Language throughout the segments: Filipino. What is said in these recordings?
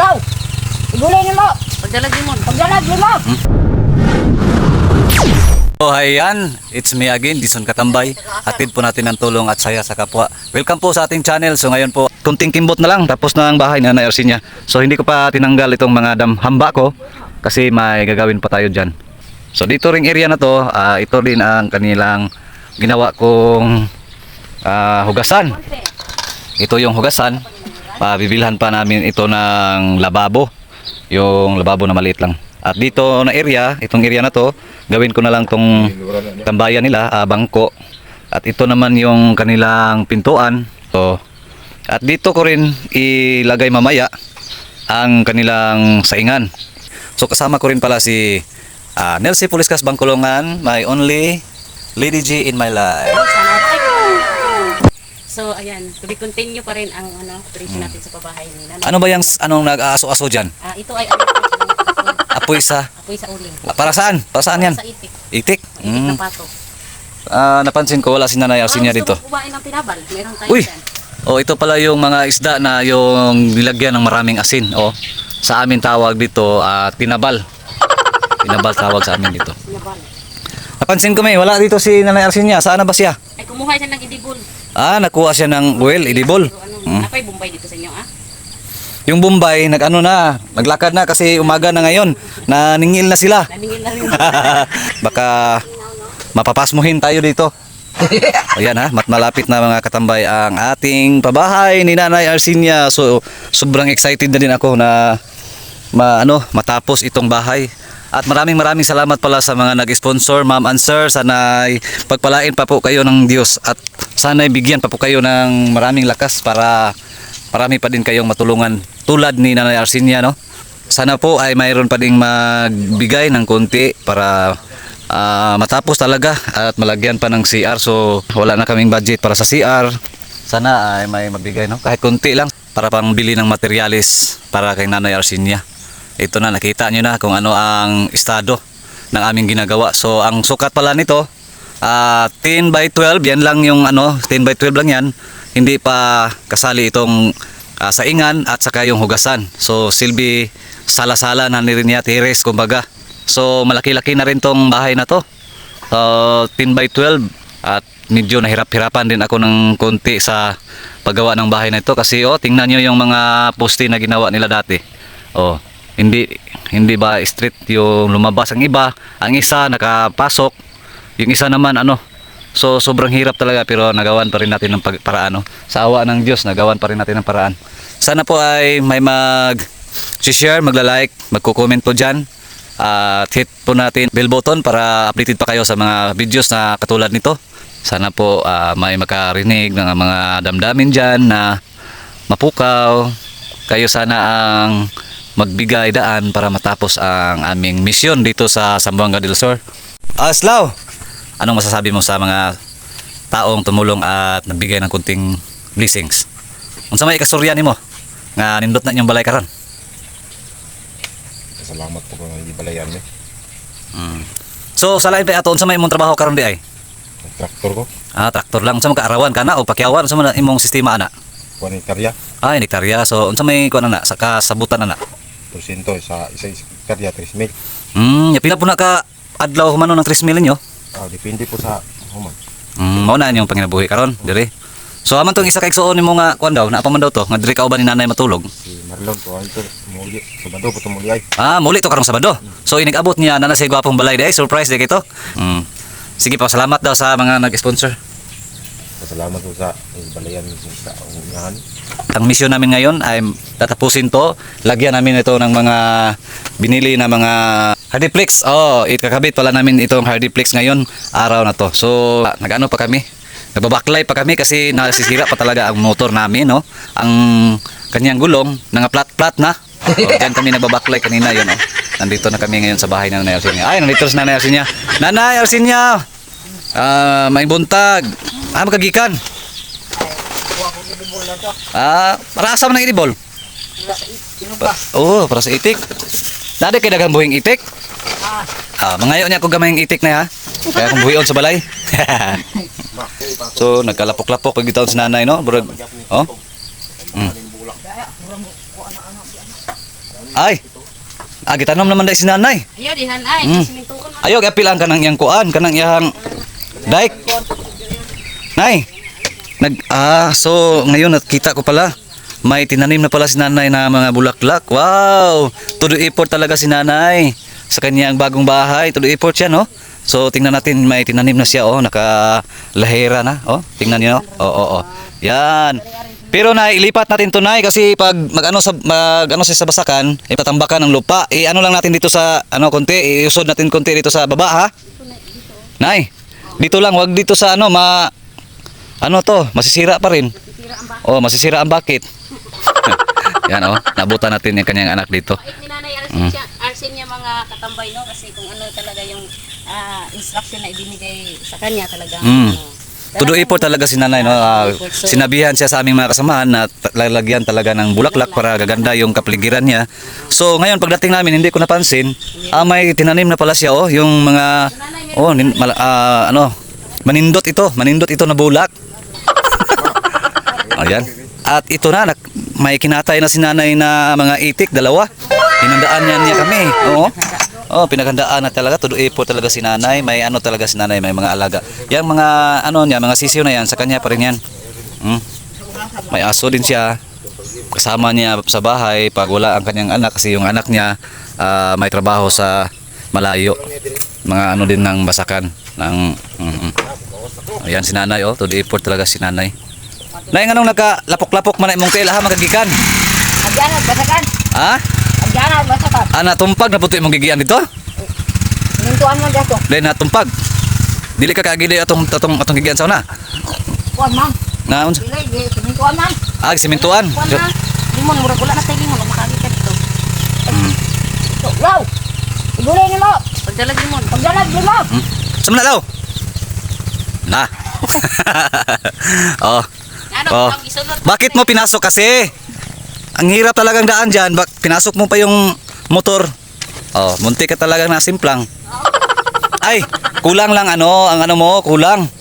Ikaw! Igulay niyo mo! Pagdalag mo! So ayan, it's me again, Dison Katambay. Hatid po natin ng tulong at saya sa kapwa. Welcome po sa ating channel. So ngayon po, kunting kimbot na lang, tapos na ang bahay ni Nanay Ercinia. So hindi ko pa tinanggal itong mga hamba ko kasi may gagawin pa tayo dyan. So dito ring area na to, ito din ang kanilang ginawa kong hugasan. Ito yung hugasan. Bibilhan pa namin ito ng lababo. Yung lababo na maliit lang. At dito na area, itong area na to, gawin ko na lang tong tambayan nila, bangko. At ito naman yung kanilang pintuan. So, at dito ko rin ilagay mamaya ang kanilang saingan. So kasama ko rin pala si Nelsie Puliscas Bangkulongan, my only Lady G in my life. So ayan, to be continue pa rin ang operation natin sa pabahay ni Nanay. Ano ba yung anong nag-aaso-aso dyan? Ito ay Apoy sa uling. Para saan? Para saan yan? Sa itik. Itik? Itik na pato. Napansin ko wala si Nanay Ercinia dito. Gusto mo kumain ng tinabal? Meron tayo Uy! dyan. Oh, ito pala yung mga isda na yung nilagyan ng maraming asin. Oh, sa amin tawag dito, tinabal. Tinabal tawag sa amin dito. Tinabal. Napansin ko wala dito si Nanay Ercinia. Saan na ba siya? Ay kumuha siya ng idibol. Nakuha siya ng edible. Apay Bombay dito sa inyo Yung Bombay, naglakad na kasi umaga na ngayon. Naningil na sila. Naningil na rin. Baka mapapasmuhin tayo dito. Ayan malapit na mga katambay ang ating pabahay ni Nanay Ercinia. So sobrang excited na din ako na matapos itong bahay. At maraming salamat pala sa mga nag-sponsor, ma'am and sir. Sana'y pagpalain pa po kayo ng Diyos at sana'y bigyan pa po kayo ng maraming lakas para marami pa din kayong matulungan tulad ni Nanay Ercinia, no? Sana po ay mayroon pa ding magbigay ng konti para matapos talaga at malagyan pa ng CR. So wala na kaming budget para sa CR. Sana ay may magbigay, no? Kahit konti lang para pang bili ng materialis para kay Nanay Ercinia. Ito na, nakita nyo na kung ano ang estado ng aming ginagawa. So ang sukat pala nito 10 by 12, yan lang yung 10 by 12 lang yan. Hindi pa kasali itong saingan at saka yung hugasan. So silbi sala-sala na rin niya, tires kumbaga. So malaki-laki na rin tong bahay na to. 10 by 12 at medyo nahirap-hirapan din ako ng konti sa paggawa ng bahay na ito kasi tingnan nyo yung mga poste na ginawa nila dati. Hindi ba straight yung lumabas ang iba, ang isa nakapasok, yung isa naman so sobrang hirap talaga pero nagawan pa rin natin ng paraan. Sa awa ng Diyos nagawan pa rin natin ng paraan. Sana po ay may mag-share, magla-like, magko-comment po dyan at hit po natin bell button para updated pa kayo sa mga videos na katulad nito. Sana po may makarinig ng mga damdamin dyan na mapukaw kayo, sana ang magbigay daan para matapos ang aming misyon dito sa Zamboanga del Sur. Aslaw, anong masasabi mo sa mga taong tumulong at nagbigay ng kunting blessings? Unsa may ikastorya nimo nga nindot na inyong balay karon? Salamat po kung hindi balayan So sa lain pa ato unsa may imong trabaho karon di ay? Traktor ko, Traktor lang. Unsa man kaarawan kana o pakyawan unsa man imong sistema ana? kuha ng karya, Hektarya. So unsa may kuan ana sa kasabutan ana? porsyento sa isa karya 3,000. Pila po na ka adlaw humano ng 3,000 ninyo? Depende po sa human. Mao na yung panginabuhi karon dire. So aman tong isa ka igsuon nimo nga kuan daw, naa pa man daw to, nga dire ka uban ni nanay matulog. Si Marlon po ito muli sa bando po tumuli ay. Muli to karong Sabado. So inig-abot niya na sa gwapong balay day, surprise day kito. Sige pa, salamat daw sa mga nag-sponsor. Salamat po sa balayan sa unyahan. Ang misyon namin ngayon ay tatapusin to. Lagyan namin ito ng mga binili na mga hardiplex. Ikakabit pala namin itong hardiplex ngayon araw na to. So nag-ano pa kami, nagbabaklay pa kami kasi nasisira pa talaga ang motor namin, no? Ang kanyang gulong nanga-flat na. Diyan kami nagbabaklay kanina yun, no? Nandito na kami ngayon sa bahay ng Nanay Ercinia. Nandito si Nanay Ercinia. Nanay Ercinia! May buntag. Magagikan. Para asa man ang idibol? Para sa itik. Dada kay daghang buhing itik? Mangayo niya ako gamay ng itik na ha. Kaya kung buhion sa balay. So nagkalapok-lapok pag gitaon si nanay, no? Burag. Ay. Gitanom naman dai si nanay. Ayaw, dihan ay. Mm. Simintuon mo. Ayo gapil ang kanang iyang kuan, kanang iyang dike. Nay. So ngayon nakita ko pala. May tinanim na pala si nanay na mga bulaklak. Wow! Todo effort talaga si nanay sa kanyang bagong bahay. Todo effort siya, no? So tingnan natin, may tinanim na siya, oh, nakalahera na, oh. Tingnan niyo, oh. Yan. Pero nay, ilipat natin to, nay, kasi pag mag-ano sa basakan, itatambakan ng lupa. Ano lang natin dito sa konti, iusod natin konti dito sa baba, ha? Nay, dito lang, wag dito sa masisira pa rin. Oh, masisira ang bakit. Yan, oh, nabutan natin yung kanyang anak dito. Kahit ni Nanay Arsin niya mga katambay, no? Kasi kung ano talaga yung instruction na ibinigay sa kanya talaga. Todo effort talaga si nanay, no? Sinabihan siya sa aming mga kasamahan na lalagyan talaga ng bulaklak para gaganda yung kapaligiran niya. So ngayon pagdating namin, hindi ko napansin, may tinanim na pala siya, oh, yung mga manindot ito na bulak. Ayan. At ito na, may kinatay na si nanay na mga itik, dalawa. Pinagdaan niya kami. Oo. Oh, pinaghandaan na talaga, todo effort talaga si nanay. May talaga si nanay, may mga alaga. Yang mga mga sisiw na yan, sa kanya pa rin yan. May aso din siya. Kasama niya sa bahay pag wala ang kanyang anak, kasi yung anak niya may trabaho sa malayo. Mga din ng basakan ng ayan si nanay, oh, todo effort talaga si nanay. Nay, anong nakalapok-lapok man imong tela, ha, magagikan? Agyanag, basakan. Ha? Agyanag, basakan. Tumpag na puto imong gigian dito? Simintuan mo dito. Dahil natumpag. Dili ka kagili atong gigian sa una. Kuan, ma'am. Naon? Dili, simintuan, ma'am. Simintuan. Kuan na. Limon, murag wala na tayo limon. Makakita dito. Ito, yaw. Ibulay ni mo. Pagdalag limon. Pagdalag ni mo. Sumna daw. Na. Oh. Ano, ang isunod. Bakit mo pinasok kasi? Ang hirap talagang daan dyan. Pinasok mo pa yung motor. Oh, munti ka talagang nasimplang. Ay, kulang lang ang mo, kulang.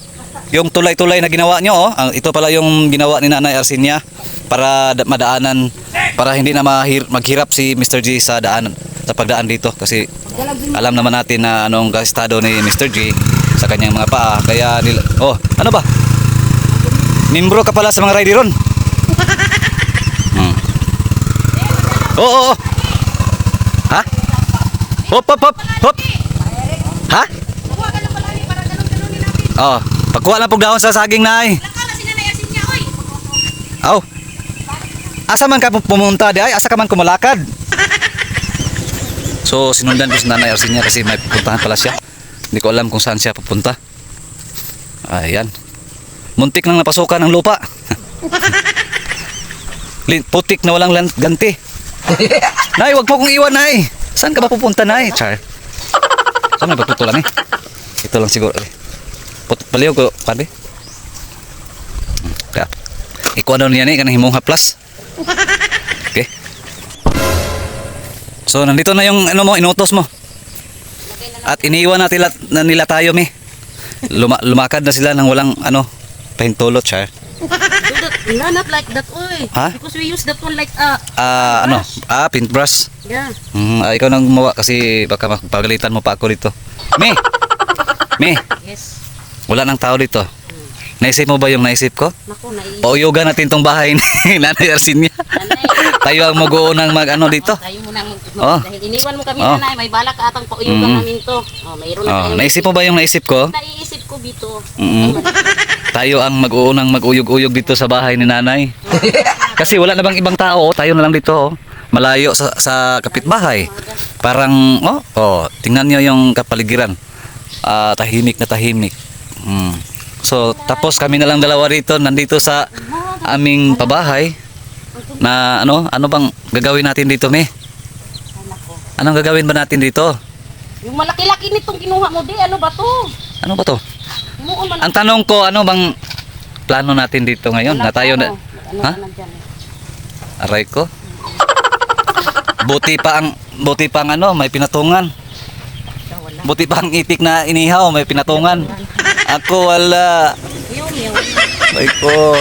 Yung tulay-tulay na ginawa nyo, oh. Ito pala yung ginawa ni Nanay Arsinia para madaanan, para hindi na maghirap si Mr. G sa pagdaan dito. Kasi alam naman natin na anong estado ni Mr. G sa kanyang mga paa. Kaya ano ba? Mimbro ka pala sa mga rider ron. Oo. Ha? Hop. Ha? Oh, pagkuha lang pug dahon sa saging, nay. Aw. Asa man ka pumunta di ay? Asa ka man kumalakad? So sinundan ko si Nanay Arsinia kasi may pupuntahan pala siya. Hindi ko alam kung saan siya pupunta. Ayan. Muntik nang napasukan ng lupa. Putik na walang ganti. Nay, wag mo kong iwan, nay. Saan ka ba pupunta, nay? Char. Saan may pagtutulan, eh? Ito lang siguro. Paliw ko, pande. Ikuha daw niya, kanang himong haplas. Okay. So, nandito na yung inutos mo. At iniiwan na nila tayo, me. Lumakad na sila ng walang pahintulot, char. Not like that, oy. Ha? Because we use that one like paintbrush. Yeah. Ikaw nang gumawa kasi baka mapagalitan mo pa ako dito. Me. Yes. Wala nang tao dito. Naisip mo ba yung naisip ko? Naku, naiisip. Pauyugan natin tong bahay ni Nanay Arsinia. Nanay. Tayo ang mag-uunang dito. Tayo muna Oh. dahil iniwan mo kami, Oh. nanay. May balak ka atang pauyugan namin to. Oh, mayroon na tayo. Naisip mo ba yung naisip ko? Naiisip ko dito. Tayo ang mag-uunang mag-uyog-uyog dito sa bahay ni Nanay. Kasi wala na bang ibang tao, tayo na lang dito, oh. Malayo sa kapitbahay. Parang tingnan niyo yung kapaligiran. Tahimik na tahimik. So tapos kami na lang dalawa dito, nandito sa aming pabahay. Na ano bang gagawin natin dito, me? Anong gagawin ba natin dito? Yung malaki-laki nitong kinuha mo, di ano ba to? Ano ba to? Muon man. Ang tanong ko, ano bang plano natin dito ngayon? Na tayo na ha? Aray ko. Buti pa ang may pinatungan. Buti pa ang itik na inihaw, may pinatungan. Ako wala. Ay ko.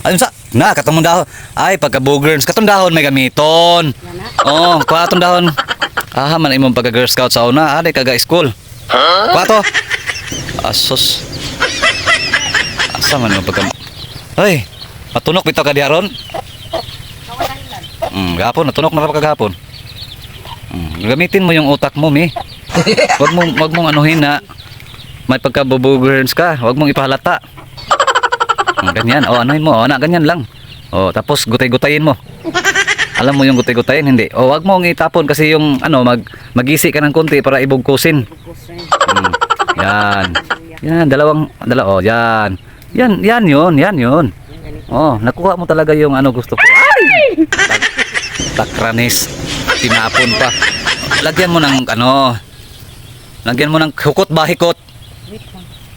Ayun sa, Na, katong dahon. Ay, pagka-boogers. Katong dahon may gamiton. Oh, katong dahon. Ah, man imong pagka-Girl Scout sa una. Ade, kaga-school. Kwato. Asos. Asa man yung pagka... Ay, matunok bitaw ka diaron. Gapon, natunok na pa kagapon. Gamitin mo yung utak mo, mi. Wag mong anuhin na may pagka-boogers ka. Wag mong ipahalata. Ganyan, anuhin mo, ganyan lang. Tapos gutay-gutayin mo. Alam mo yung gutay-gutayin, hindi. Wag mong itapon kasi yung magisi ka ng konti para ibugkusin. Yan. Yan, yan. Yan yun. Nakuha mo talaga yung gusto ko. Ay! Takranis. Tinapon pa. Lagyan mo ng lagyan mo ng hukot ba hikot.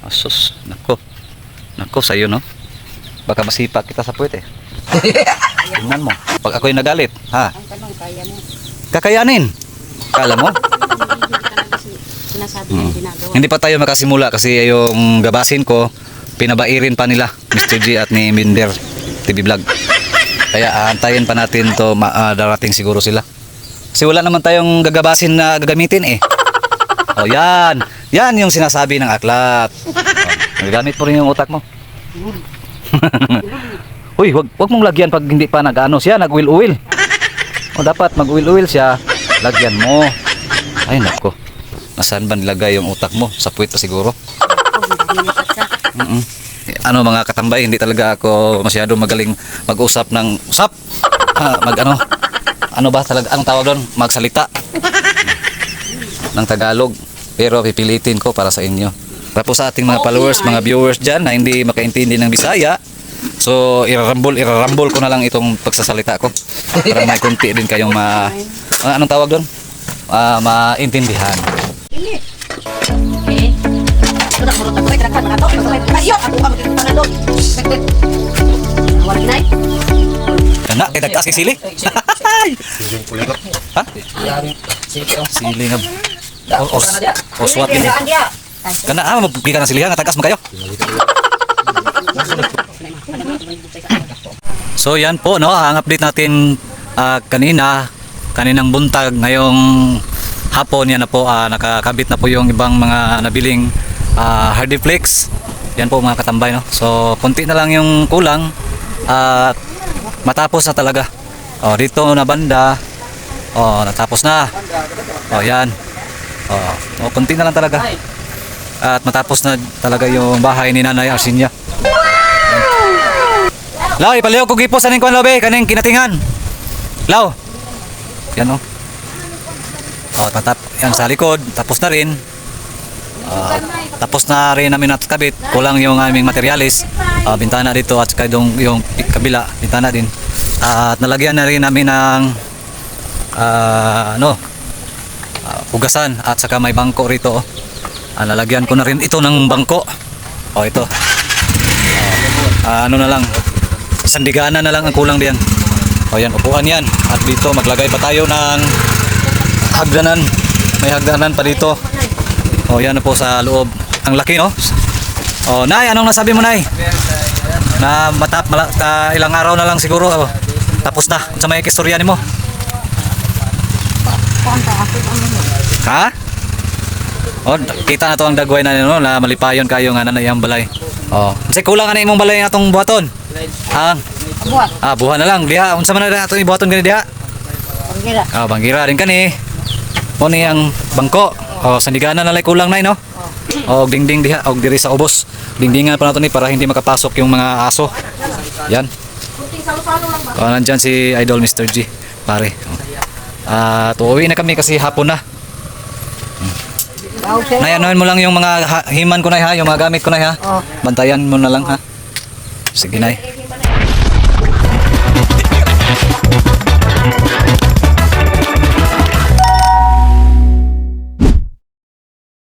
Asus, nako sa'yo, no? Baka masipa kita sa puwet, eh. Tingnan mo. Pag ako'y nagalit, ha? Ang tanong, kaya mo. Kakayanin. Kala mo? Sinasabi yung ginagawa. Hindi pa tayo makasimula kasi yung gabasin ko, pinabairin pa nila, Mr. G at ni Minder TV Vlog. Kaya antayin pa natin to, darating siguro sila. Kasi wala naman tayong gagabasin na gagamitin, eh. Yan. Yan yung sinasabi ng aklat. Nagamit mo rin yung utak mo. Uy, wag mong lagyan pag hindi pa siya, nag-uil-uil. Dapat mag-uil-uil siya, lagyan mo. Ay, nako. Nasaan ba nilagay yung utak mo? Sa puwit pa siguro. Mga katambay, hindi talaga ako masyado magaling mag-usap ng usap. Ano ba talaga ang tawag doon? Magsalita ng Tagalog. Pero pipilitin ko para sa inyo. Tapos sa ating mga followers, mga viewers dyan na hindi makaintindi ng Bisaya, so irarambol ko na lang itong pagsasalita ko para may kunti din kayong anong tawag doon? Maintindihan. Kana, kaya nagtaas kay sili? Ha? Sili nga. Oswat din. Kana, magpika ng silihan, natagas mo kayo. So yan po, no, ang update natin kaninang buntag, ngayong hapon, yan na po, nakakabit na po yung ibang mga nabiling Hardiflex. Yan po mga katambay, no. So konti na lang yung kulang at matapos na talaga. Dito na banda, natapos na. Yan. Konti na lang talaga. At matapos na talaga yung bahay ni Nanay Arsinia. Law, ipaliw ko gipos aning kuan lobe, kaning kinatingan. Law. Yan, oh. Yan sa likod, tapos na rin. Tapos na rin namin natakabit. Kulang yung aming materialis. Bintana dito at saka yung kabila, bintana din. At nalagyan na rin namin ng hugasan at saka may bangko rito, oh. Nalagyan ko na rin ito ng bangko. Ito. Na lang. Sandigana na lang ang kulang diyan. Yan, upuan yan. At dito maglagay pa tayo ng hagdanan. May hagdanan pa dito. Yan na po sa loob. Ang laki, no? Nay, anong nasabi mo, Nay? Na ilang araw na lang siguro. Tapos na. Sa may kistorya mo. Ha? Kita na to ang dagway na na malipayon kayo nga na iyang balay. Kasi kulang na imong balay atong buhaton. Buhat na lang diha. Unsa man na atong ibuhaton gani diha? Banggira. Banggira rin kani. Mo ni ang bangko. Sandigana na lay kulang na, no? Dingding diha, diri sa ubos. Dingdingan pa nato ni para hindi makapasok yung mga aso. Yan. Nandyan si Idol Mr. G, pare. Uuwi na kami kasi hapon na. Nayanuhin mo lang yung mga himan ko na, ha, yung mga gamit ko na, ha. Bantayan mo na lang, ha. Sige, Nay.